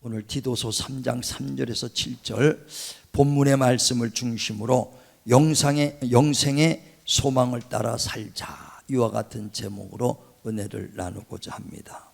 오늘 디도서 3장 3절에서 7절 본문의 말씀을 중심으로 영생의 소망을 따라 살자, 이와 같은 제목으로 은혜를 나누고자 합니다.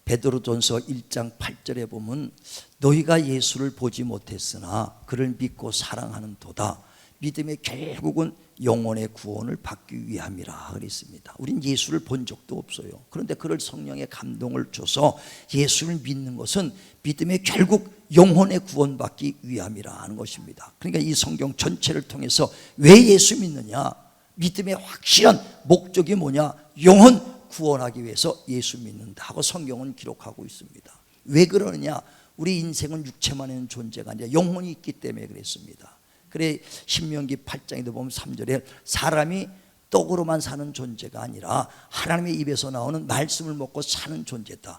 베드로전서 1장 8절에 보면 너희가 예수를 보지 못했으나 그를 믿고 사랑하는 도다. 믿음의 결국은 영혼의 구원을 받기 위함이라 그랬습니다. 우린 예수를 본 적도 없어요. 그런데 그를 성령의 감동을 줘서 예수를 믿는 것은 믿음의 결국 영혼의 구원받기 위함이라 하는 것입니다. 그러니까 이 성경 전체를 통해서 왜 예수 믿느냐, 믿음의 확실한 목적이 뭐냐, 영혼 구원하기 위해서 예수 믿는다 하고 성경은 기록하고 있습니다. 왜 그러느냐, 우리 인생은 육체만 있는 존재가 아니라 영혼이 있기 때문에 그랬습니다. 그래 신명기 8장에도 보면 3절에 사람이 떡으로만 사는 존재가 아니라 하나님의 입에서 나오는 말씀을 먹고 사는 존재다.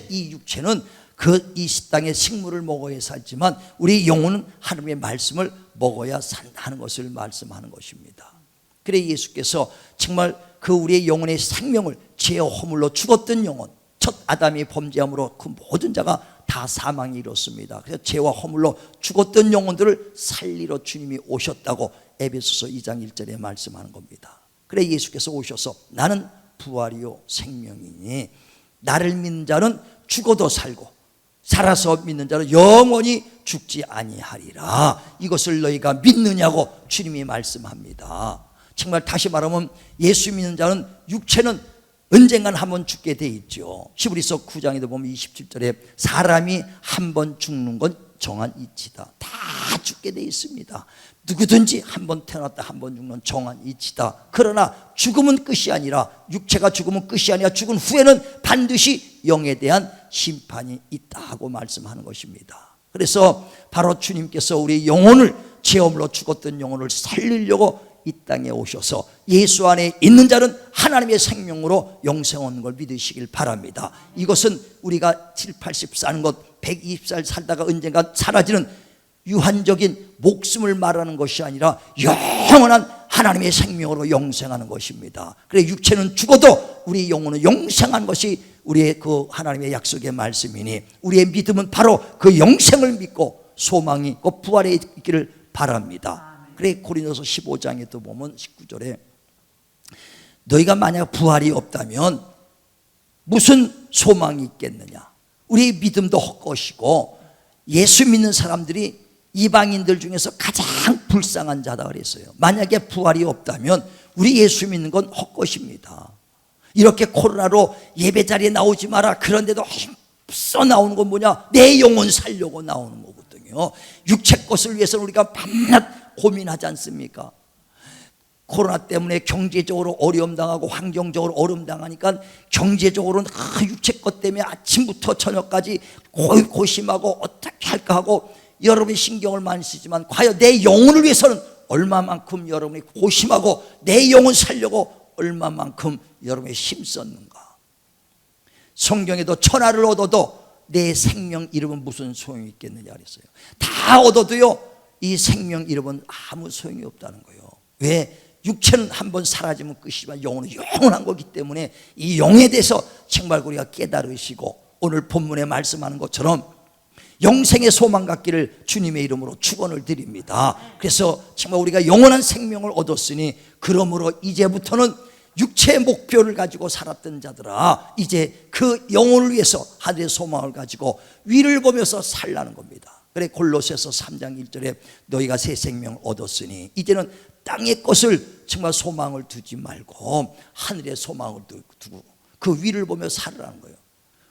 이 육체는 이 땅의 식물을 먹어야 살지만 우리 영혼은 하나님의 말씀을 먹어야 산다는 것을 말씀하는 것입니다. 그래 예수께서 정말 그 우리의 영혼의 생명을 죄와 허물로 죽었던 영혼, 첫 아담이 범죄함으로 그 모든 자가 다 사망이 이뤘습니다. 그래서 죄와 허물로 죽었던 영혼들을 살리러 주님이 오셨다고 에베소서 2장 1절에 말씀하는 겁니다. 그래 예수께서 오셔서 나는 부활이요 생명이니 나를 믿는 자는 죽어도 살고 살아서 믿는 자는 영원히 죽지 아니하리라. 이것을 너희가 믿느냐고 주님이 말씀합니다. 정말 다시 말하면 예수 믿는 자는 육체는 언젠간 한번 죽게 돼 있죠. 히브리서 9장에도 보면 27절에 사람이 한번 죽는 건 정한 이치다. 다 죽게 돼 있습니다. 누구든지 한번 태어났다 한번 죽는 정한 이치다. 그러나 죽음은 끝이 아니라, 육체가 죽으면 끝이 아니라 죽은 후에는 반드시 영에 대한 심판이 있다고 말씀하는 것입니다. 그래서 바로 주님께서 우리 영혼을, 죄업으로 죽었던 영혼을 살리려고 이 땅에 오셔서 예수 안에 있는 자는 하나님의 생명으로 영생 얻는 걸 믿으시길 바랍니다. 이것은 우리가 70, 80 사는 것, 120살 살다가 언젠가 사라지는 유한적인 목숨을 말하는 것이 아니라 영원한 하나님의 생명으로 영생하는 것입니다. 그래 육체는 죽어도 우리 영혼은 영생한 것이 우리의 그 하나님의 약속의 말씀이니 우리의 믿음은 바로 그 영생을 믿고 소망이 있고 부활에 있기를 바랍니다. 그래 고린도서 15장에 또 보면 19절에 너희가 만약 부활이 없다면 무슨 소망이 있겠느냐, 우리의 믿음도 헛것이고 예수 믿는 사람들이 이방인들 중에서 가장 불쌍한 자다 그랬어요. 만약에 부활이 없다면 우리 예수 믿는 건 헛것입니다. 이렇게 코로나로 예배 자리에 나오지 마라 그런데도 힘써 나오는 건 뭐냐, 내 영혼 살려고 나오는 거거든요. 육체 것을 위해서 우리가 밤낮 고민하지 않습니까? 코로나 때문에 경제적으로 어려움 당하고 환경적으로 어려움 당하니까 경제적으로는 육체 것 때문에 아침부터 저녁까지 고심하고 어떻게 할까 하고 여러분이 신경을 많이 쓰지만 과연 내 영혼을 위해서는 얼마만큼 여러분이 고심하고 내 영혼 살려고 얼마만큼 여러분이 힘썼는가. 성경에도 천하를 얻어도 내 생명 잃으면 무슨 소용이 있겠느냐 그랬어요. 다 얻어도요 이 생명 잃으면 아무 소용이 없다는 거예요. 왜? 육체는 한번 사라지면 끝이지만 영혼은 영원한 거기 때문에 이 영에 대해서 정말 우리가 깨달으시고 오늘 본문에 말씀하는 것처럼 영생의 소망 갖기를 주님의 이름으로 축원을 드립니다. 그래서 정말 우리가 영원한 생명을 얻었으니 그러므로 이제부터는 육체의 목표를 가지고 살았던 자들아 이제 그 영혼을 위해서 하늘의 소망을 가지고 위를 보면서 살라는 겁니다. 그래 골로새서 3장 1절에 너희가 새 생명을 얻었으니 이제는 땅의 것을 정말 소망을 두지 말고 하늘의 소망을 두고 그 위를 보며 살으라는 거예요.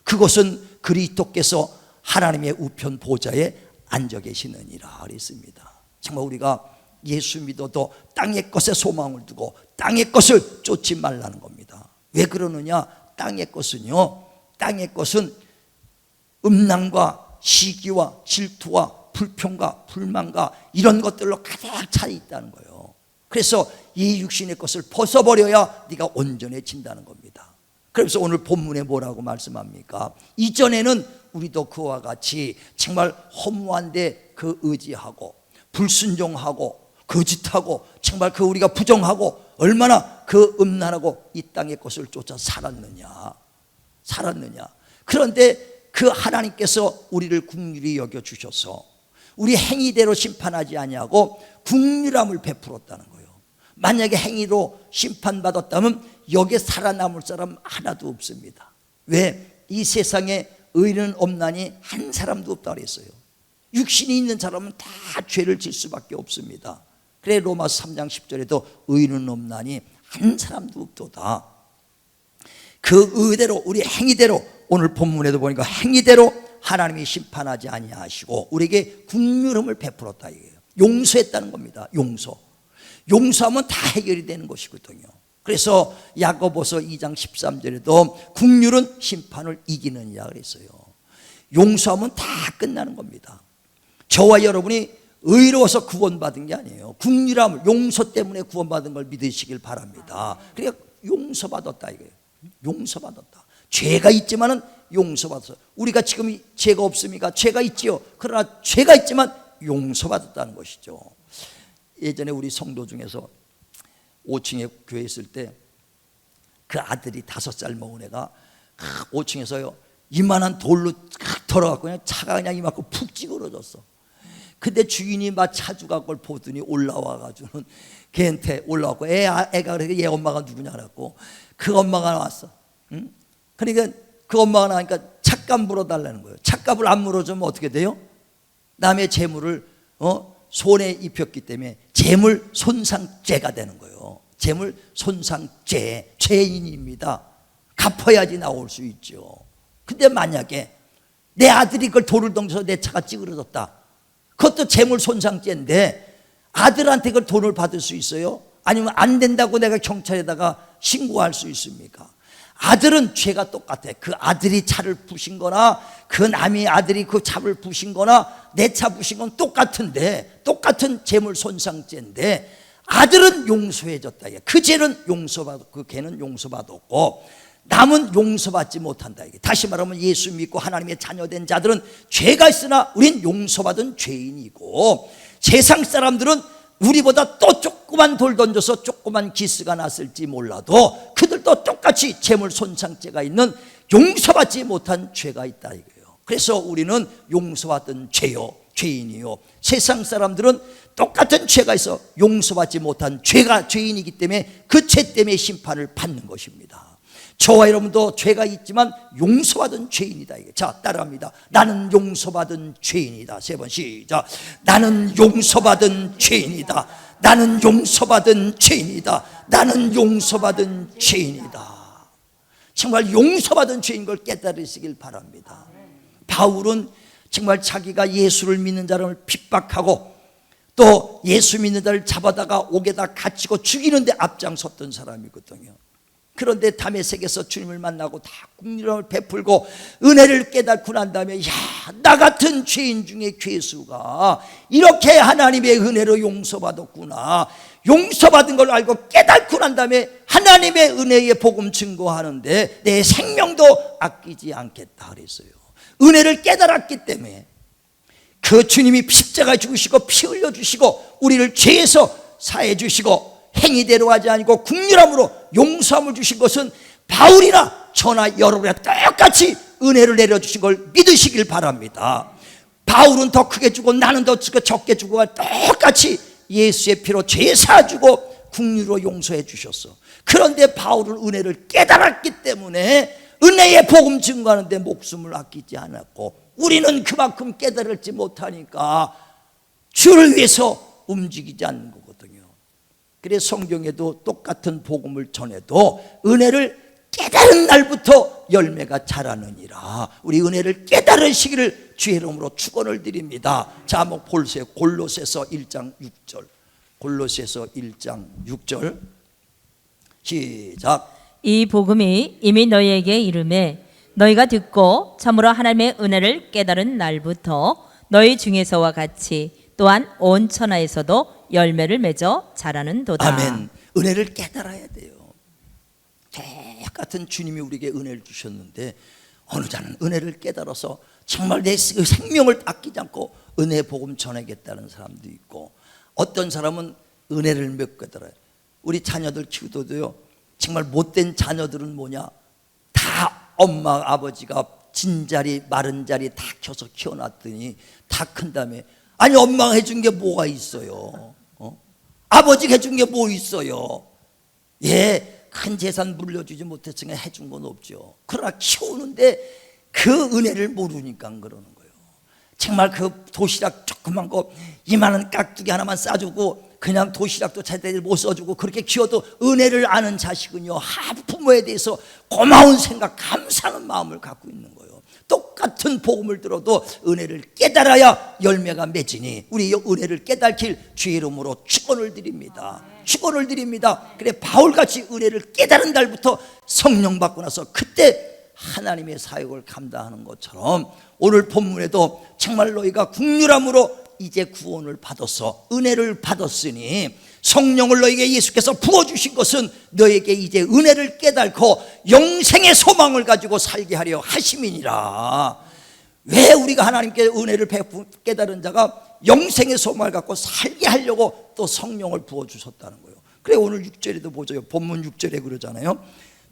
그것은 그리스도께서 하나님의 우편 보좌에 앉아 계시느니라 그랬습니다. 정말 우리가 예수 믿어도 땅의 것에 소망을 두고 땅의 것을 쫓지 말라는 겁니다. 왜 그러느냐, 땅의 것은요, 땅의 것은 음란과 시기와 질투와 불평과 불만과 이런 것들로 가득 차 있다는 거예요. 그래서 이 육신의 것을 벗어버려야 네가 온전해진다는 겁니다. 그래서 오늘 본문에 뭐라고 말씀합니까? 이전에는 우리도 그와 같이 정말 허무한데 그 의지하고 불순종하고 거짓하고 정말 그 우리가 부정하고 얼마나 그 음란하고 이 땅의 것을 쫓아 살았느냐. 그런데 그 하나님께서 우리를 긍휼히 여겨 주셔서 우리 행위대로 심판하지 아니하고 긍휼함을 베풀었다는 거예요. 만약에 행위로 심판받았다면 여기에 살아남을 사람 하나도 없습니다. 왜? 이 세상에 의인은 없나니 한 사람도 없다 그랬어요. 육신이 있는 사람은 다 죄를 질 수밖에 없습니다. 그래 로마서 3장 10절에도 의인은 없나니 한 사람도 없도다. 그 의대로 우리 행위대로 오늘 본문에도 보니까 행위대로 하나님이 심판하지 아니하시고 우리에게 긍휼함을 베풀었다 이거예요. 용서했다는 겁니다. 용서하면 다 해결이 되는 것이거든요. 그래서 야고보서 2장 13절에도 긍휼은 심판을 이기느니라 그랬어요. 용서하면 다 끝나는 겁니다. 저와 여러분이 의로워서 구원받은 게 아니에요. 긍휼함을 용서 때문에 구원받은 걸 믿으시길 바랍니다. 그러니까 용서받았다 이거예요. 용서받았다. 죄가 있지만은 용서받았어요. 우리가 지금 죄가 없습니까? 죄가 있지요. 그러나 죄가 있지만 용서받았다는 것이죠. 예전에 우리 성도 중에서 5층에 교회 있을 때 그 아들이 5살 먹은 애가 5층에서요 이만한 돌로 들어갖고 그냥 차가 그냥 이만큼 푹 찌그러졌어. 근데 주인이 막 차주가 그걸 보더니 올라와가지고는 걔한테 올라왔고 애가 그래서 얘 엄마가 누구냐 그랬고 그 엄마가 나왔어. 응? 그러니까 그 엄마가 나니까 찻값 물어달라는 거예요. 찻값을 안 물어주면 어떻게 돼요? 남의 재물을 손에 입혔기 때문에 재물 손상죄가 되는 거예요. 재물 손상죄, 죄인입니다. 갚아야지 나올 수 있죠. 근데 만약에 내 아들이 그걸 돌을 던져서 내 차가 찌그러졌다. 그것도 재물 손상죄인데 아들한테 그걸 돈을 받을 수 있어요? 아니면 안 된다고 내가 경찰에다가 신고할 수 있습니까? 아들은 죄가 똑같아. 그 아들이 차를 부신 거나 그 남의 아들이 그 차를 부신 거나 내 차 부신 건 똑같은데 똑같은 재물 손상죄인데 아들은 용서해줬다. 그 죄는 용서받았고 그 걔는 용서받았고 남은 용서받지 못한다. 다시 말하면 예수 믿고 하나님의 자녀된 자들은 죄가 있으나 우린 용서받은 죄인이고 세상 사람들은 우리보다 또 조그만 돌 던져서 조그만 기스가 났을지 몰라도 그들도 똑같이 재물 손상죄가 있는 용서받지 못한 죄가 있다 이거예요. 그래서 우리는 용서받은 죄인이요. 세상 사람들은 똑같은 죄가 있어 용서받지 못한 죄인이기 때문에 그 죄 때문에 심판을 받는 것입니다. 저와 여러분도 죄가 있지만 용서받은 죄인이다. 자, 따라합니다. 나는 용서받은 죄인이다. 3번 시작. 나는 용서받은 죄인이다. 나는 용서받은 죄인이다. 나는 용서받은 죄인이다. 정말 용서받은 죄인 걸 깨달으시길 바랍니다. 바울은 정말 자기가 예수를 믿는 자를 핍박하고 또 예수 믿는 자를 잡아다가 옥에다 갇히고 죽이는데 앞장섰던 사람이거든요. 그런데 다메섹에서 주님을 만나고 다 긍휼을 베풀고 은혜를 깨닫고 난 다음에 나 같은 죄인 중에 괴수가 이렇게 하나님의 은혜로 용서받았구나. 용서받은 걸 알고 깨닫고 난 다음에 하나님의 은혜의 복음 증거하는데 내 생명도 아끼지 않겠다 그랬어요. 은혜를 깨달았기 때문에 그 주님이 십자가 죽으시고 피 흘려 주시고 우리를 죄에서 사해 주시고 행위대로 하지 아니고 긍휼함으로 용서함을 주신 것은 바울이나 저나 여러분이나 똑같이 은혜를 내려주신 걸 믿으시길 바랍니다. 바울은 더 크게 주고 나는 더 적게 주고 똑같이 예수의 피로 죄 사주고 긍휼로 용서해 주셨어. 그런데 바울은 은혜를 깨달았기 때문에 은혜의 복음 증거하는데 목숨을 아끼지 않았고 우리는 그만큼 깨달을지 못하니까 주를 위해서 움직이지 않는 거거든요. 그래서 성경에도 똑같은 복음을 전해도 은혜를 깨달은 날부터 열매가 자라느니라. 우리 은혜를 깨달으시기를 주의 이름으로 축원을 드립니다. 자, 한번 보세요. 골로새서 1장 6절. 골로새서 1장 6절 시작. 이 복음이 이미 너희에게 이르매 너희가 듣고 참으로 하나님의 은혜를 깨달은 날부터 너희 중에서와 같이 또한 온 천하에서도 열매를 맺어 자라는도다. 아멘. 은혜를 깨달아야 돼요. 똑같은 주님이 우리에게 은혜를 주셨는데 어느 자는 은혜를 깨달아서 정말 내 생명을 아끼지 않고 은혜 복음 전하겠다는 사람도 있고 어떤 사람은 은혜를 몇 깨달아요. 우리 자녀들 키우도요 정말 못된 자녀들은 뭐냐, 다 엄마 아버지가 진자리 마른 자리 다 켜서 키워놨더니 다 큰 다음에 아니 엄마가 해준 게 뭐가 있어요? 아버지가 해준 게 뭐 있어요? 예, 큰 재산 물려주지 못했으니까 해준 건 없죠. 그러나 키우는데 그 은혜를 모르니까 그러는 거예요. 정말 그 도시락 조그만 거 이만한 깍두기 하나만 싸주고 그냥 도시락도 제대로 못 써주고 그렇게 키워도 은혜를 아는 자식은요 부모에 대해서 고마운 생각 감사하는 마음을 갖고 있는 거예요. 똑같은 복음을 들어도 은혜를 깨달아야 열매가 맺으니 우리 은혜를 깨닫길 주의 이름으로 축원을 드립니다. 축원을 드립니다. 그래 바울같이 은혜를 깨달은 날부터 성령 받고 나서 그때 하나님의 사역을 감당하는 것처럼 오늘 본문에도 정말 너희가 국률함으로 이제 구원을 받았어 은혜를 받았으니 성령을 너에게 예수께서 부어주신 것은 너에게 이제 은혜를 깨닫고 영생의 소망을 가지고 살게 하려 하심이니라. 왜 우리가 하나님께 은혜를 깨달은 자가 영생의 소망을 갖고 살게 하려고 또 성령을 부어주셨다는 거예요. 그래 오늘 6절에도 보죠. 본문 6절에 그러잖아요.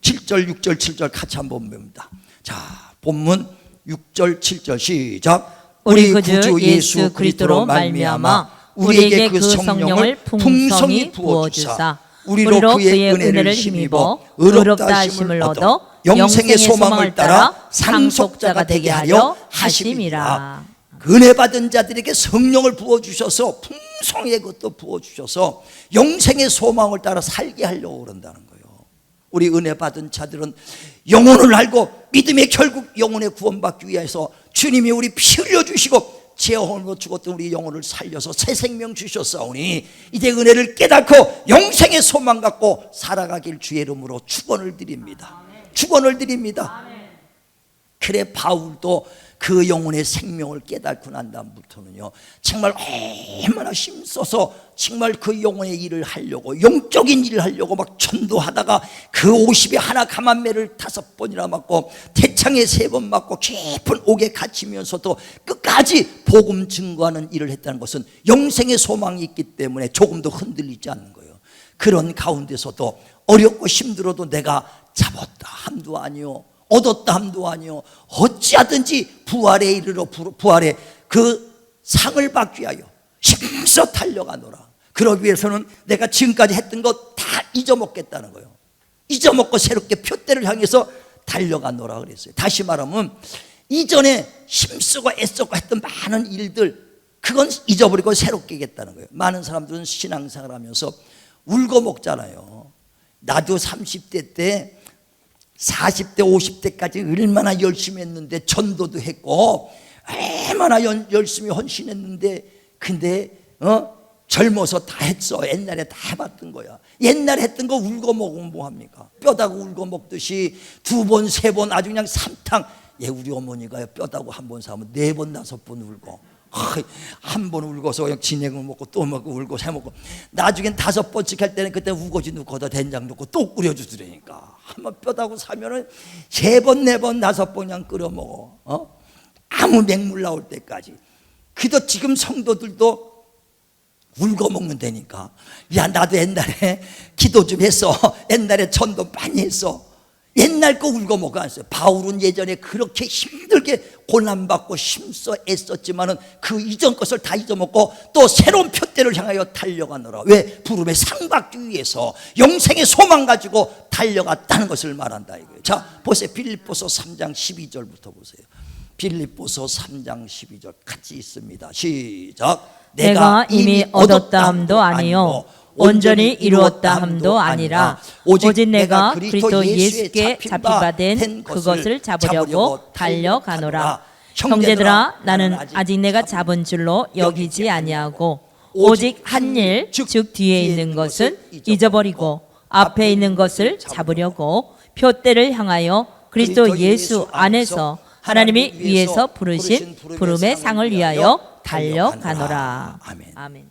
7절 6절 7절 같이 한번 봅니다. 자 본문 6절 7절 시작. 우리 구주 예수 그리스도로 말미암아 우리에게 그 성령을 풍성히 부어주사 우리로 그의 은혜를 힘입어 의롭다 하심을 얻어 영생의 소망을 따라 상속자가 되게 하려 하심이라. 은혜 받은 자들에게 성령을 부어주셔서 풍성히 그것도 부어주셔서 영생의 소망을 따라 살게 하려고 그런다는 거예요. 우리 은혜 받은 자들은 영혼을 알고 믿음의 결국 영혼의 구원받기 위해서 주님이 우리 피 흘려주시고 제 영혼으로 죽었던 우리 영혼을 살려서 새 생명 주셨사오니 이제 은혜를 깨닫고 영생의 소망 갖고 살아가길 주의 이름으로 축원을 드립니다. 축원을 드립니다. 그래 바울도 그 영혼의 생명을 깨닫고 난 다음부터는요 정말 얼마나 힘써서 정말 그 영혼의 일을 하려고 영적인 일을 하려고 막 전도하다가 그 50에 하나 감한매를 5번이나 맞고 태창에 3번 맞고 깊은 옥에 갇히면서도 끝까지 복음 증거하는 일을 했다는 것은 영생의 소망이 있기 때문에 조금도 흔들리지 않는 거예요. 그런 가운데서도 어렵고 힘들어도 내가 잡았다 함도 아니요 얻었다 함도 아니요 어찌하든지 부활에 이르러 부활의 그 상을 받기 위하여 힘써 달려가노라. 그러기 위해서는 내가 지금까지 했던 것 다 잊어먹겠다는 거예요. 잊어먹고 새롭게 표대를 향해서 달려가노라 그랬어요. 다시 말하면 이전에 힘쓰고 애쓰고 했던 많은 일들 그건 잊어버리고 새롭게 하겠다는 거예요. 많은 사람들은 신앙생활 하면서 울고 먹잖아요. 나도 30대 때 40대 50대까지 얼마나 열심히 했는데 전도도 했고 얼마나 열심히 헌신했는데 근데 젊어서 다 했어. 옛날에 다 해봤던 거야. 옛날에 했던 거 울고 먹으면 뭐합니까? 뼈다구 울고 먹듯이 2번 3번 아주 그냥 삼탕. 예, 우리 어머니가 뼈다구 한 번 사면 4번 5번 울고 한 번 울고서 그냥 진액을 먹고 또 먹고 울고 새 먹고 나중엔 5번씩 할 때는 그때 우거지 넣고다 된장 넣고 또 끓여주더라니까. 한번 뼈다구 사면은 3번 4번 5번 그냥 끓여 먹어. 아무 맹물 나올 때까지. 그래도 지금 성도들도 울고 먹는다니까. 야 나도 옛날에 기도 좀 했어. 옛날에 전도 많이 했어. 옛날 거 울고 먹고 안 했어요. 바울은 예전에 그렇게 힘들게 고난받고 힘써 애썼지만은 그 이전 것을 다 잊어먹고 또 새로운 표대를 향하여 달려가노라. 왜? 부름의 상 받기 위해서 영생의 소망 가지고 달려갔다는 것을 말한다 이거예요. 자 보세요. 빌립보서 3장 12절부터 보세요. 빌립보서 3장 12절 같이 있습니다. 시작. 내가 이미 얻었다 함도 아니요 온전히 이루었다 함도 아니라 오직 내가 그리스도 예수께 잡힌 바 된 그것을 잡으려고 달려가노라. 형제들아 나는 아직 내가 잡은 줄로 여기지 아니하고 오직 한 일 즉 뒤에 있는 것은 잊어버리고 앞에 있는 것을 잡으려고 표대를 향하여 그리스도 예수 안에서 하나님이 위에서 부르신 부름의 상을 위하여 달려가노라. 아멘. 아멘.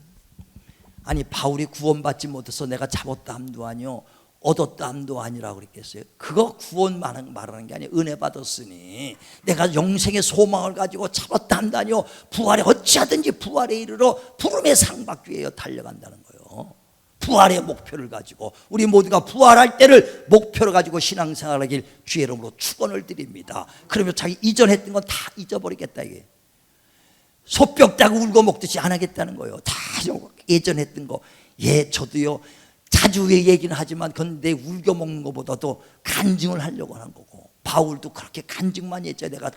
아니 바울이 구원받지 못해서 내가 잡았다 함도 아니요 얻었다 함도 아니라고 그랬겠어요. 그거 구원 말하는 게 아니에요. 은혜 받았으니 내가 영생의 소망을 가지고 잡았다 함도 아니요 부활에 어찌하든지 부활에 이르러 부름의 상 받기 위해 달려간다는 거예요. 부활의 목표를 가지고 우리 모두가 부활할 때를 목표로 가지고 신앙생활하길 주의 이름으로 축원을 드립니다. 그러면 자기 이전 했던 건 다 잊어버리겠다 이게. 소뼈 따고 울고 먹듯이 안 하겠다는 거예요. 다 예전 했던 거. 예, 저도요 자주 얘기는 하지만 그건 내 울고 먹는 것보다도 간증을 하려고 하는 거고, 바울도 그렇게 간증만 했죠. 내가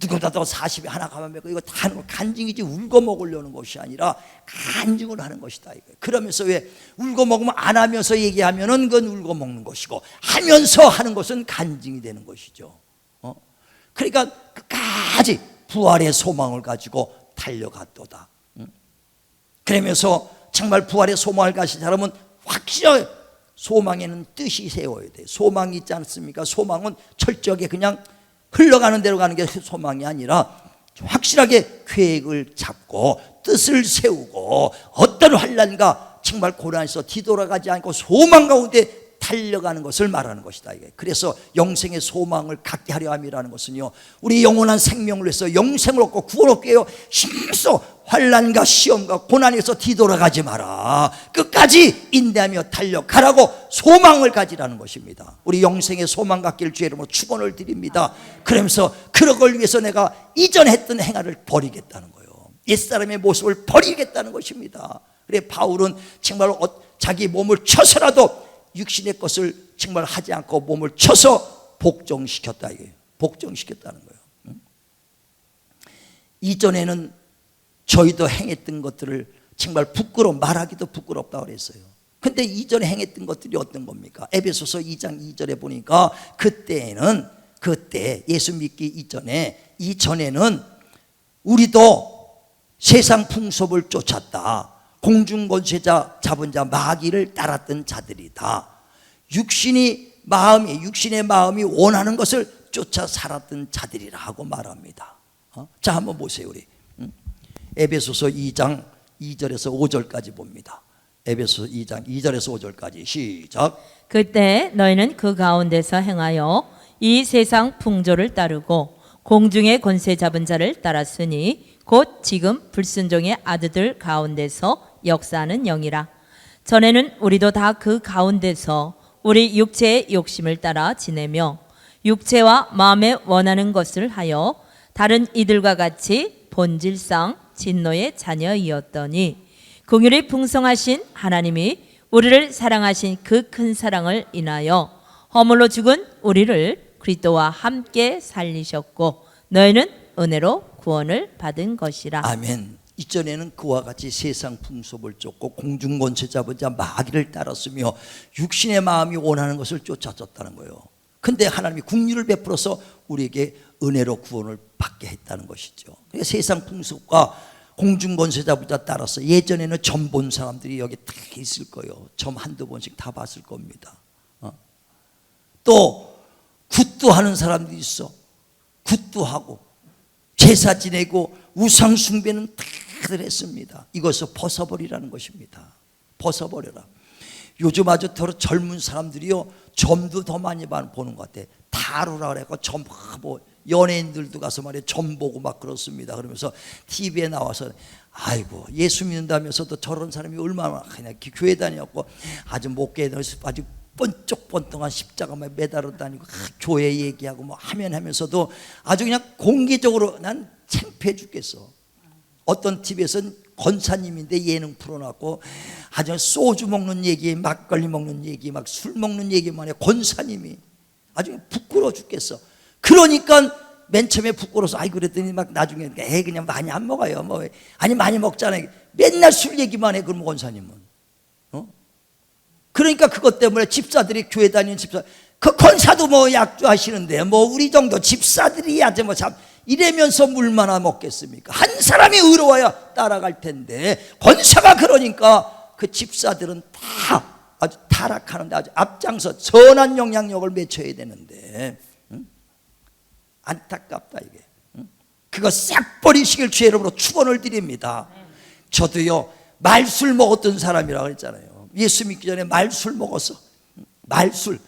누구보다도 40에 하나 가만 먹고 이거 다 하는 거 간증이지 울고 먹으려는 것이 아니라 간증을 하는 것이다 이거예요. 그러면서 왜 울고 먹으면 안 하면서 얘기하면은 그건 울고 먹는 것이고 하면서 하는 것은 간증이 되는 것이죠. 그러니까 끝까지 부활의 소망을 가지고 달려갔도다. 그러면서 정말 부활의 소망을 가진 사람은 확실하게 소망에는 뜻이 세워야 돼. 소망이 있지 않습니까? 소망은 철저하게 그냥 흘러가는 대로 가는 게 소망이 아니라 확실하게 계획을 잡고 뜻을 세우고 어떤 환난과 정말 고난에서 뒤돌아가지 않고 소망 가운데 달려가는 것을 말하는 것이다. 그래서 영생의 소망을 갖게 하려 함이라는 것은요, 우리 영원한 생명을 위해서 영생을 얻고 구원 얻기 위해 힘써 환난과 시험과 고난에서 뒤돌아가지 마라. 끝까지 인내하며 달려가라고 소망을 가지라는 것입니다. 우리 영생의 소망 갖기를 주의 이름으로 축원을 드립니다. 그러면서 그런 걸 위해서 내가 이전 했던 행위를 버리겠다는 거예요. 옛사람의 모습을 버리겠다는 것입니다. 그래 바울은 정말 자기 몸을 쳐서라도 육신의 것을 정말 하지 않고 몸을 쳐서 복종시켰다 이거예요. 복종시켰다는 거예요. 이전에는 저희도 행했던 것들을 정말 말하기도 부끄럽다고 그랬어요. 근데 이전에 행했던 것들이 어떤 겁니까? 에베소서 2장 2절에 보니까 그때 예수 믿기 이전에는 우리도 세상 풍습을 쫓았다. 공중권세자 잡은 자 마귀를 따랐던 자들이다. 육신의 마음이 원하는 것을 쫓아 살았던 자들이라고 말합니다. 자 한번 보세요. 우리 에베소서 2장 2절에서 5절까지 봅니다. 에베소서 2장 2절에서 5절까지 시작. 그때 너희는 그 가운데서 행하여 이 세상 풍조를 따르고 공중의 권세 잡은 자를 따랐으니 곧 지금 불순종의 아들들 가운데서 역사하는 영이라. 전에는 우리도 다 그 가운데서 우리 육체의 욕심을 따라 지내며 육체와 마음에 원하는 것을 하여 다른 이들과 같이 본질상 진노의 자녀이었더니 긍휼이 풍성하신 하나님이 우리를 사랑하신 그 큰 사랑을 인하여 허물로 죽은 우리를 그리스도와 함께 살리셨고 너희는 은혜로 구원을 받은 것이라. 아멘. 이전에는 그와 같이 세상 풍습을 쫓고 공중권세 잡은 자 마귀를 따랐으며 육신의 마음이 원하는 것을 쫓아졌다는 거예요. 근데 하나님이 긍휼을 베풀어서 우리에게 은혜로 구원을 받게 했다는 것이죠. 그러니까 세상 풍습과 공중권세 잡은 자 따라서 예전에는 점 본 사람들이 여기 다 있을 거예요. 점 한두 번씩 다 봤을 겁니다. 또 굿도 하는 사람들이 있어. 굿도 하고 제사 지내고 우상 숭배는 다들 했습니다. 이것을 벗어버리라는 것입니다. 벗어버려라. 요즘 아주 더 젊은 사람들이요 점도 더 많이 보는 것 같아. 다루라 그래고 점 뭐 연예인들도 가서 말이야 점 보고 막 그렇습니다. 그러면서 TV에 나와서 아이고 예수 믿는다면서도 저런 사람이 얼마나 그냥 교회 다녔고 아주 목회에 아주 번쩍번쩍한 십자가만 매달아 다니고 교회 얘기하고 뭐 하면서도 아주 그냥 공개적으로 난 창피해 죽겠어. 어떤 TV에서는 권사님인데 예능 풀어놨고 아주 소주 먹는 얘기, 막걸리 먹는 얘기, 막 술 먹는 얘기만 해. 권사님이 아주 부끄러워 죽겠어. 그러니까 맨 처음에 부끄러워서 아이 그랬더니 막 나중에 그냥 많이 안 먹어요. 뭐 아니 많이 먹잖아요. 맨날 술 얘기만 해. 그럼 권사님은 그러니까 그것 때문에 집사들이 교회 다니는 집사 그 권사도 뭐 약주하시는데 뭐 우리 정도 집사들이야 뭐 참 이러면서 물마나 먹겠습니까? 한 사람이 의로워야 따라갈 텐데 권사가 그러니까 그 집사들은 다 아주 타락하는데 아주 앞장서 선한 영향력을 맺혀야 되는데 안타깝다 이게. 그거 싹 버리시길 주의 이름으로 축원을 드립니다. 저도요 말술 먹었던 사람이라고 그랬잖아요. 예수 믿기 전에 말술 먹었어. 말술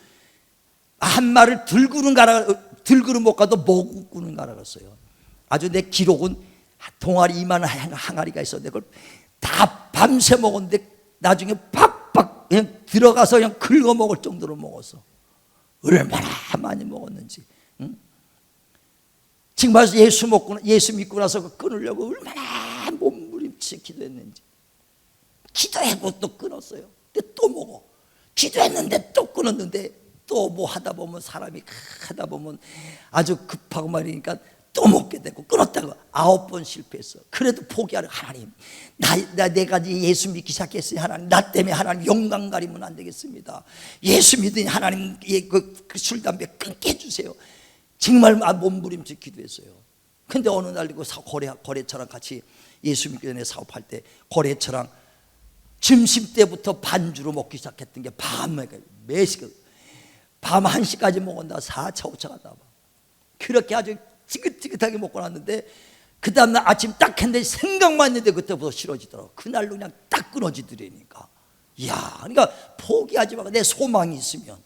한 말을 들그릇 못 가도 먹고는 갈아갔어요. 아주 내 기록은 동아리 이만한 항아리가 있었는데 그걸 다 밤새 먹었는데 나중에 팍팍 그냥 들어가서 그냥 긁어 먹을 정도로 먹었어. 얼마나 많이 먹었는지. 응? 정말 예수 믿고 나서 그 끊으려고 얼마나 몸부림치 기도했는지. 기도하고 또 끊었어요. 근데 또 먹어. 기도했는데 또 끊었는데 또 뭐 하다 보면 사람이 하다 보면 아주 급하고 말이니까 또 먹게 되고 끊었다고 9번 실패했어. 그래도 포기하려. 하나님, 내가 예수 믿기 시작했으니 하나님, 나 때문에 하나님 영광 가리면 안 되겠습니다. 예수 믿으니 하나님 그 술 담배 끊게 해주세요. 정말 몸부림쳐 기도했어요. 근데 어느 날 거래처랑 같이 예수 믿기 전에 사업할 때 거래처랑 점심 때부터 반주로 먹기 시작했던 게 밤 1시까지 먹었다. 4차 5차 갔다 봐. 그렇게 아주 지긋지긋하게 먹고 났는데 그 다음날 아침 딱 했는데 생각만 했는데 그때부터 싫어지더라고. 그날로 그냥 딱 끊어지더라니까. 이야, 그러니까 포기하지 말고 내 소망이 있으면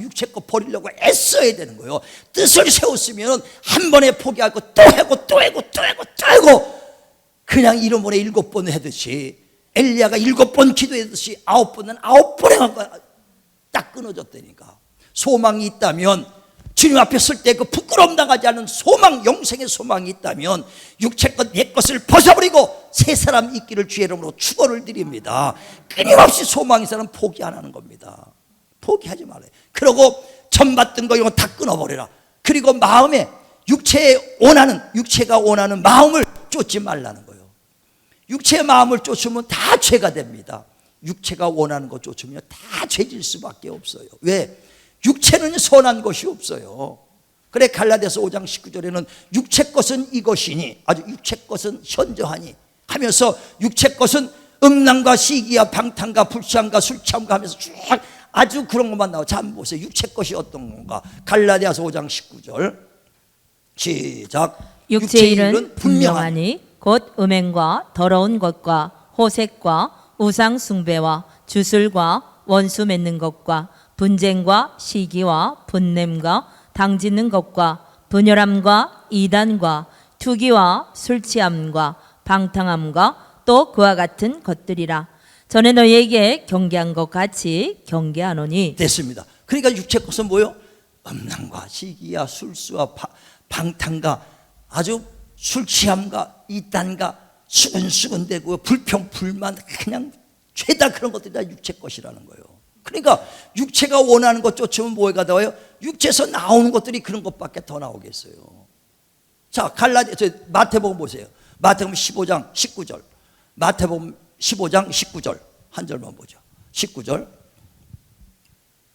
육체 거 버리려고 애써야 되는 거예요. 뜻을 세웠으면 한 번에 포기하고 또 하고 또 하고 또 하고 또 하고 그냥 1번에 7번 하듯이 엘리야가 7번 기도했듯이 9번은 9번에 딱 끊어졌다니까. 소망이 있다면 주님 앞에 설 때 그 부끄러움 당하지 않은 소망, 영생의 소망이 있다면 육체 것, 옛 것을 벗어버리고 새 사람 있기를 주의 이름으로 축원을 드립니다. 끊임없이 소망이 있어는 포기 안 하는 겁니다. 포기하지 말아요. 그리고 전 받던 거 이거 다 끊어버려라. 그리고 마음에 육체가 원하는 마음을 쫓지 말라는 거예요. 육체의 마음을 쫓으면 다 죄가 됩니다. 육체가 원하는 거 쫓으면 다 죄질 수밖에 없어요. 왜? 육체는 선한 것이 없어요. 그래 갈라디아서 5장 19절에는 육체 것은 이것이니, 아주 육체 것은 현저하니 하면서 육체 것은 음란과 시기와 방탕과 불취함과 술취함과 하면서 쭉 아주 그런 것만 나와. 자, 한번 보세요. 육체 것이 어떤 건가? 갈라디아서 5장 19절 시작. 육체의 일은 분명하니 곧 음행과 더러운 것과 호색과 우상 숭배와 주술과 원수 맺는 것과 분쟁과 시기와 분냄과 당짓는 것과 분열함과 이단과 투기와 술취함과 방탕함과 또 그와 같은 것들이라. 전에 너희에게 경계한 것 같이 경계하노니. 됐습니다. 그러니까 육체 것은 뭐요? 음란과 시기와 술수와 방탕과 아주 술취함과 이단과 수근수근대고 불평 불만 그냥 죄다 그런 것들이 다 육체 것이라는 거예요. 그러니까 육체가 원하는 것 쫓으면 뭐가 나와요? 육체에서 나오는 것들이 그런 것밖에 더 나오겠어요. 자, 마태복음 보세요. 마태복음 15장 19절. 마태복음 15장 19절 한 절만 보죠. 19절.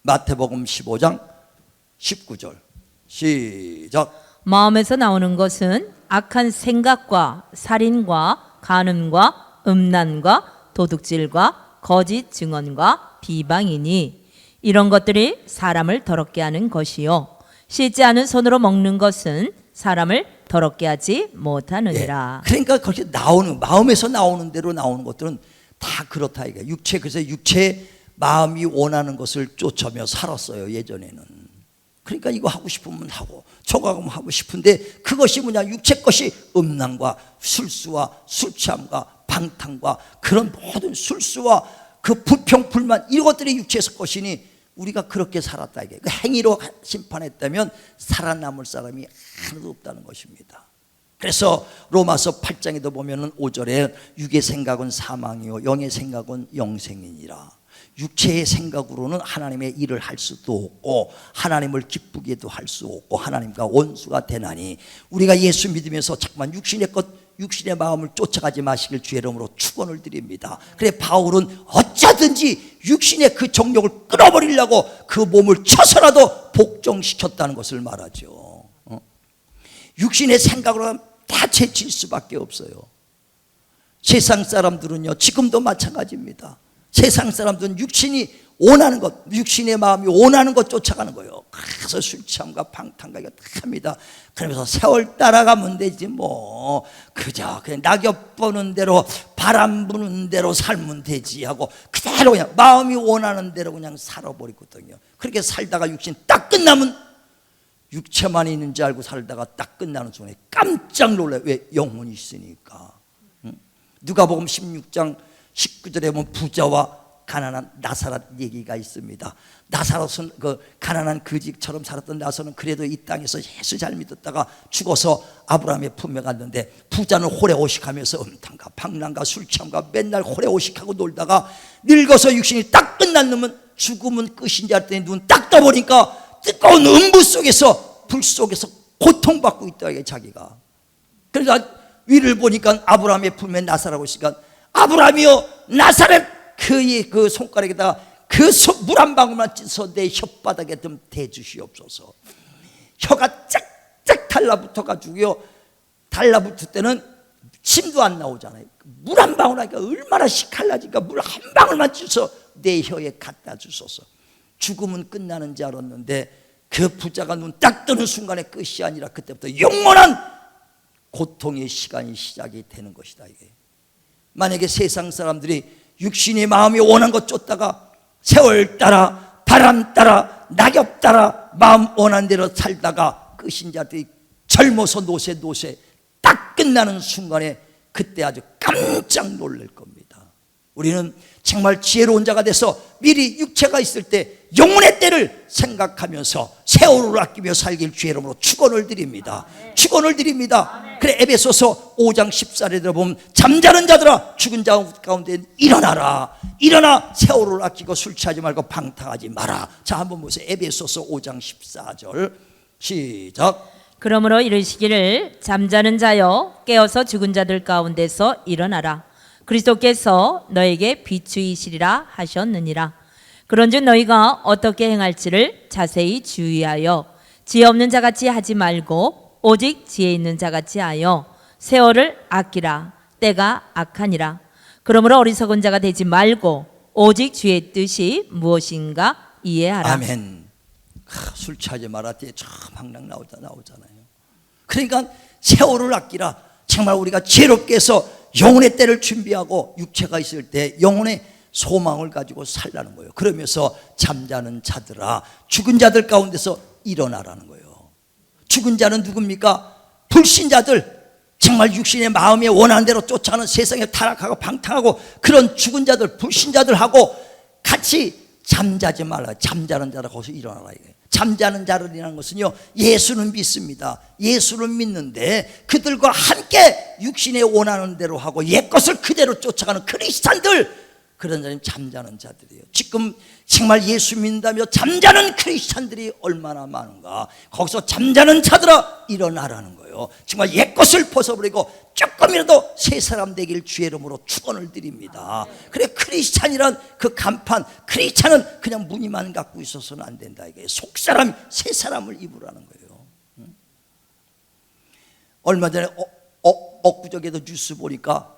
마태복음 15장 19절 시작. 마음에서 나오는 것은 악한 생각과 살인과 간음과 음란과 도둑질과 거짓 증언과 비방이니 이런 것들이 사람을 더럽게 하는 것이요 씻지 않은 손으로 먹는 것은 사람을 더럽게 하지 못하느니라. 그러니까 그렇게 나오는 마음에서 나오는 대로 나오는 것들은 다 그렇다 이게. 그래서 육체 마음이 원하는 것을 쫓으며 살았어요 예전에는. 그러니까 이거 하고 싶으면 하고 저거 하고 싶은데 그것이 뭐냐? 육체 것이 음란과 술수와 술취함과 방탕과 그런 모든 술수와 그 불평 불만 이것들이 육체에서 것이니 우리가 그렇게 살았다 이게. 그 행위로 심판했다면 살아남을 사람이 하나도 없다는 것입니다. 그래서 로마서 8장에도 보면은 5절에 육의 생각은 사망이요 영의 생각은 영생이니라. 육체의 생각으로는 하나님의 일을 할 수도 없고 하나님을 기쁘게도 할 수 없고 하나님과 원수가 되나니 우리가 예수 믿으면서 자꾸만 육신의 마음을 쫓아가지 마시길 주의 이름으로 축원을 드립니다. 그래 바울은 어쩌든지 육신의 그 정욕을 끊어버리려고 그 몸을 쳐서라도 복종시켰다는 것을 말하죠. 육신의 생각으로는 다 채칠 수밖에 없어요. 세상 사람들은요 지금도 마찬가지입니다. 세상 사람들은 육신이 원하는 것, 육신의 마음이 원하는 것 쫓아가는 거예요. 그래서 술취함과 방탕과 이거 다 합니다. 그러면서 세월 따라가면 되지 뭐 그저 그냥 낙엽 보는 대로 바람 부는 대로 살면 되지 하고 그대로 그냥 마음이 원하는 대로 그냥 살아버리거든요. 그렇게 살다가 육신 딱 끝나면 육체만 있는 줄 알고 살다가 딱 끝나는 순간에 깜짝 놀라요. 왜? 영혼이 있으니까. 누가복음 16장 19절에 보면 부자와 가난한 나사렛 얘기가 있습니다. 나사렛은 그 가난한 거지처럼 살았던 나사렛은 그래도 이 땅에서 예수 잘 믿었다가 죽어서 아브라함의 품에 갔는데, 부자는 호래호식하면서 음탕과 방랑과 술 취함과 맨날 호래호식하고 놀다가 늙어서 육신이 딱 끝났으면 죽으면 끝인 줄 알았더니 눈 딱 떠보니까 뜨거운 음부 속에서, 불 속에서 고통받고 있다, 이게 자기가. 그러니까 위를 보니까 아브라함의 품에 나사라고 있으니까, 아브라함이여 나사렛, 그의 그 손가락에다가 그 물 한 방울만 찢어서 내 혓바닥에 좀 대주시옵소서. 혀가 짝짝 달라붙어 가지고요, 달라붙을 때는 침도 안 나오잖아요. 물 한 방울 하니까 얼마나 시칼라지니까 물 한 방울만 찢어서 내 혀에 갖다 주소서. 죽으면 끝나는 줄 알았는데 그 부자가 눈 딱 뜨는 순간에 끝이 아니라 그때부터 영원한 고통의 시간이 시작이 되는 것이다, 이게. 만약에 세상 사람들이 육신의 마음이 원한 것 쫓다가 세월 따라 바람 따라 낙엽 따라 마음 원한 대로 살다가 끝인 자들이 젊어서 노세 딱 끝나는 순간에 그때 아주 깜짝 놀랄 겁니다. 우리는 정말 지혜로운 자가 돼서 미리 육체가 있을 때 영혼의 때를 생각하면서 세월을 아끼며 살길 주의 이름으로 축원을 드립니다. 축원을 드립니다. 그래, 에베소서 5장 14절에 들어보면 잠자는 자들아 죽은 자 가운데 일어나라. 일어나 세월을 아끼고 술 취하지 말고 방탕하지 마라. 자, 한번 보세요. 에베소서 5장 14절 시작. 그러므로 이르시기를 잠자는 자여 깨어서 죽은 자들 가운데서 일어나라. 그리스도께서 너에게 비추이시리라 하셨느니라. 그런즉 너희가 어떻게 행할지를 자세히 주의하여 지혜 없는 자같이 하지 말고 오직 지혜 있는 자같이 하여 세월을 아끼라. 때가 악하니라. 그러므로 어리석은 자가 되지 말고 오직 주의 뜻이 무엇인가 이해하라. 아멘. 술 취하지 마라. 뒤에 참 항상 나오잖아요. 그러니까 세월을 아끼라. 정말 우리가 지혜롭게 해서 영혼의 때를 준비하고 육체가 있을 때 영혼의 소망을 가지고 살라는 거예요. 그러면서 잠자는 자들아 죽은 자들 가운데서 일어나라는 거예요. 죽은 자는 누굽니까? 불신자들, 정말 육신의 마음에 원하는 대로 쫓아가는 세상에 타락하고 방탕하고 그런 죽은 자들, 불신자들하고 같이 잠자지 말라. 잠자는 자라 거기서 일어나라 이거예요. 잠자는 자들이라는 것은요, 예수는 믿습니다. 예수를 믿는데 그들과 함께 육신에 원하는 대로 하고 옛것을 그대로 쫓아가는 크리스찬들, 그런 사람이 잠자는 자들이에요. 지금 정말 예수 믿는다며 잠자는 크리스찬들이 얼마나 많은가. 거기서 잠자는 자들아 일어나라는 거예요. 정말 옛것을 벗어버리고 조금이라도 새 사람 되길 주의 이름으로 축원을 드립니다. 그래, 크리스찬이란 그 간판, 크리스찬은 그냥 무늬만 갖고 있어서는 안 된다 이게. 속사람, 새 사람을 입으라는 거예요. 얼마 전에 엊그저께도 뉴스 보니까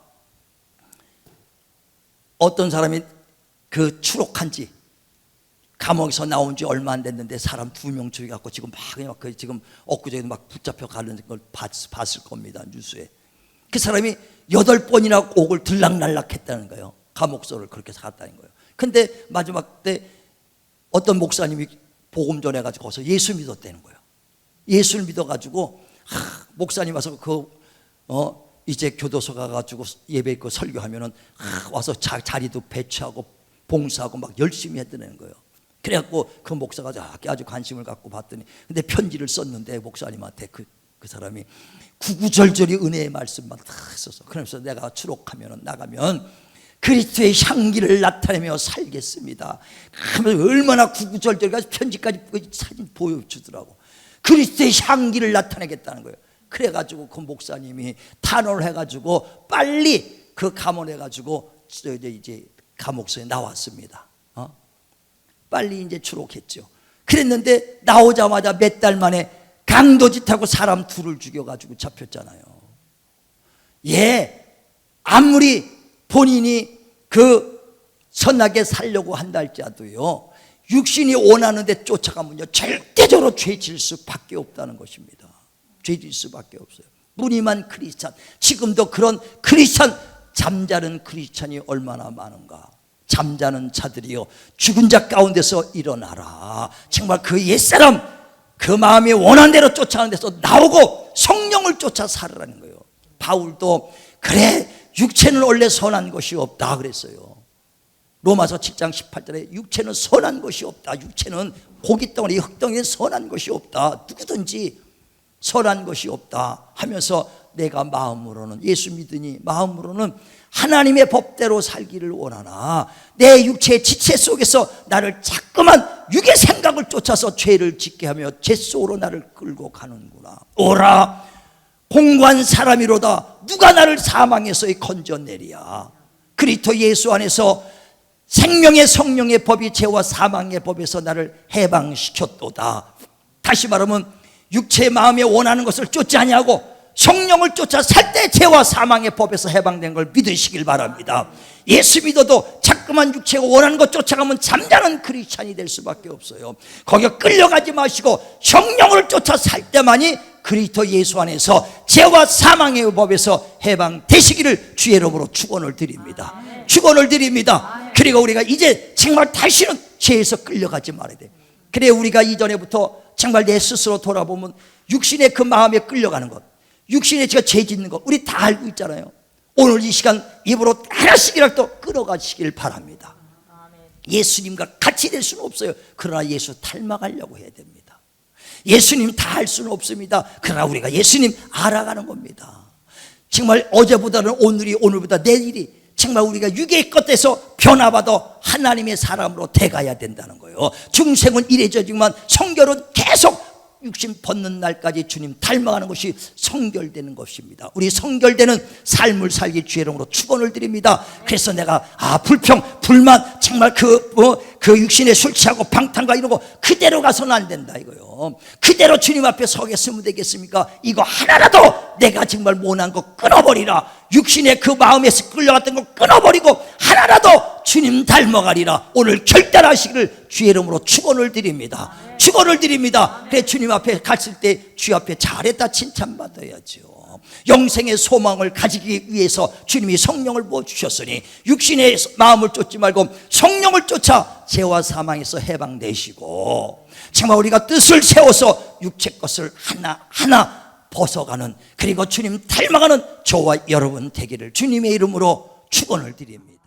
어떤 사람이 그 추록한 지, 감옥에서 나온 지 얼마 안 됐는데 사람 2명 죽여갖고 지금 막 지금 엊그저께도 막 붙잡혀 가는 걸 봤을 겁니다, 뉴스에. 그 사람이 8번이나 옥을 들락날락 했다는 거예요. 감옥소를 그렇게 살았다는 거예요. 근데 마지막 때 어떤 목사님이 복음 전해가지고 거기서 예수 믿었다는 거예요. 예수를 믿어가지고 목사님 와서 이제 교도소 가가지고 예배 있고 설교하면은 와서 자리도 배치하고 봉사하고 막 열심히 했다는 거예요. 그래갖고 그 목사가 아주 관심을 갖고 봤더니, 근데 편지를 썼는데 목사님한테 그 사람이 구구절절히 은혜의 말씀만 다 써서, 그러면서 내가 추록하면 나가면 그리스도의 향기를 나타내며 살겠습니다. 그러면서 얼마나 구구절절히 편지까지 사진 보여주더라고. 그리스도의 향기를 나타내겠다는 거예요. 그래가지고 그 목사님이 탄원을 해가지고 빨리 그 감원해가지고 이제 감옥소에 나왔습니다. 빨리 이제 추록했죠. 그랬는데 나오자마자 몇 달 만에 강도짓하고 사람 2을 죽여가지고 잡혔잖아요. 아무리 본인이 그 선하게 살려고 한다 할지라도요, 육신이 원하는데 쫓아가면요 절대적으로 죄질 수밖에 없다는 것입니다. 죄질 수밖에 없어요. 무늬만 크리스찬, 지금도 그런 크리스찬, 잠자는 크리스찬이 얼마나 많은가. 잠자는 자들이요 죽은 자 가운데서 일어나라. 정말 그 옛사람, 그 마음이 원하는 대로 쫓아가는 데서 나오고 성령을 쫓아 살으라는 거예요. 바울도 그래 육체는 원래 선한 것이 없다 그랬어요. 로마서 7장 18절에 육체는 선한 것이 없다. 육체는 고깃덩어리 흙덩이는 선한 것이 없다. 누구든지 선한 것이 없다 하면서 내가 마음으로는, 예수 믿으니 마음으로는 하나님의 법대로 살기를 원하나 내 육체의 지체 속에서 나를 자꾸만 육의 생각을 쫓아서 죄를 짓게 하며 죄 속으로 나를 끌고 가는구나. 오라 공고한 사람이로다. 누가 나를 사망에서 건져내리야. 그리스도 예수 안에서 생명의 성령의 법이 죄와 사망의 법에서 나를 해방시켰도다. 다시 말하면 육체의 마음에 원하는 것을 쫓지 아니하고 성령을 쫓아 살 때 죄와 사망의 법에서 해방된 걸 믿으시길 바랍니다. 예수 믿어도 자꾸만 육체가 원하는 것 쫓아가면 잠자는 크리스찬이 될 수밖에 없어요. 거기에 끌려가지 마시고 성령을 쫓아 살 때만이 그리스도 예수 안에서 죄와 사망의 법에서 해방되시기를 주의 이름으로 축원을 드립니다. 축원을 드립니다. 그리고 우리가 이제 정말 다시는 죄에서 끌려가지 말아야 돼. 그래 우리가 이전에부터 정말 내 스스로 돌아보면 육신의 그 마음에 끌려가는 것, 육신에 제가 죄 짓는 것 우리 다 알고 있잖아요. 오늘 이 시간 입으로 하나씩이라도 끌어가시길 바랍니다. 예수님과 같이 될 수는 없어요. 그러나 예수 닮아가려고 해야 됩니다. 예수님 다 할 수는 없습니다. 그러나 우리가 예수님 알아가는 겁니다. 정말 어제보다는 오늘이, 오늘보다 내일이 정말 우리가 육의 것에서 변화받아 하나님의 사람으로 돼가야 된다는 거예요. 중생은 이래저지만 성결은 계속 육신 벗는 날까지 주님 닮아가는 것이 성결되는 것입니다. 우리 성결되는 삶을 살기 주의 이름으로 축원을 드립니다. 그래서 내가 불평, 불만 정말 그 육신에 술 취하고 방탕과 이런 거 그대로 가서는 안 된다 이거요. 그대로 주님 앞에 서겠으면 되겠습니까? 이거 하나라도 내가 정말 못한 거 끊어버리라. 육신의 그 마음에서 끌려갔던 거 끊어버리고 하나라도 주님 닮아가리라. 오늘 결단하시기를 주의 이름으로 축원을 드립니다. 축원을 드립니다. 그래 주님 앞에 갔을 때 주 앞에 잘했다 칭찬받아야죠. 영생의 소망을 가지기 위해서 주님이 성령을 부어주셨으니 육신의 마음을 쫓지 말고 성령을 쫓아 죄와 사망에서 해방되시고 정말 우리가 뜻을 세워서 육체 것을 하나하나 벗어가는, 그리고 주님 닮아가는 저와 여러분 되기를 주님의 이름으로 축원을 드립니다.